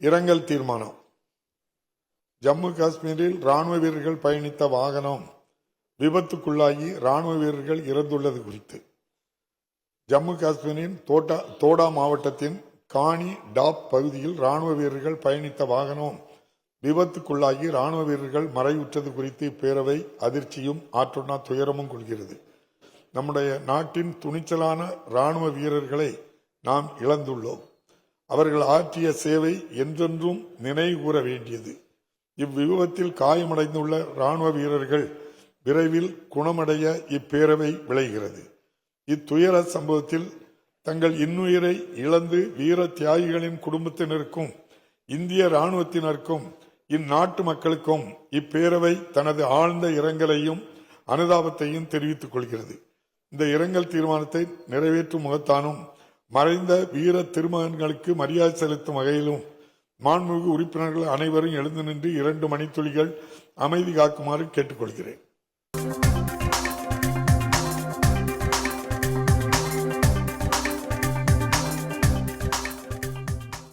இரங்கல் தீர்மானம். ஜம்மு காஷ்மீரில் ராணுவ வீரர்கள் பயணித்த வாகனம் விபத்துக்குள்ளாகி ராணுவ வீரர்கள் இறந்துள்ளது குறித்து ஜம்மு காஷ்மீரின் தோடா மாவட்டத்தின் காணி டாப் பகுதியில் ராணுவ வீரர்கள் பயணித்த வாகனம் விபத்துக்குள்ளாகி ராணுவ வீரர்கள் மறைவுற்றது குறித்து இப்பேரவை அதிர்ச்சியும் ஆற்றுண்ணா துயரமும் கொள்கிறது. நம்முடைய நாட்டின் துணிச்சலான ராணுவ வீரர்களை நாம் இழந்துள்ளோம். அவர்கள் ஆற்றிய சேவை என்றென்றும் நினைவு கூற வேண்டியது. இவ்விபத்தில் காயமடைந்துள்ள ராணுவ வீரர்கள் விரைவில் குணமடைய இப்பேரவை விளைகிறது. இத்துயர சம்பவத்தில் தங்கள் இன்னுயிரை இழந்து வீர தியாகிகளின் குடும்பத்தினருக்கும் இந்திய ராணுவத்தினருக்கும் இந்நாட்டு மக்களுக்கும் இப்பேரவை தனது ஆழ்ந்த இரங்கலையும் அனுதாபத்தையும் தெரிவித்துக் கொள்கிறது. இந்த இரங்கல் தீர்மானத்தை நிறைவேற்றும் முகத்தானும் மறைந்த வீர திருமகன்களுக்கு மரியாதை செலுத்தும் வகையிலும் மாண்புமிகு உறுப்பினர்கள் அனைவரும் எழுந்து நின்று 2 மணித்துளிகள் அமைதி காக்குமாறு கேட்டுக்கொள்கிறேன்.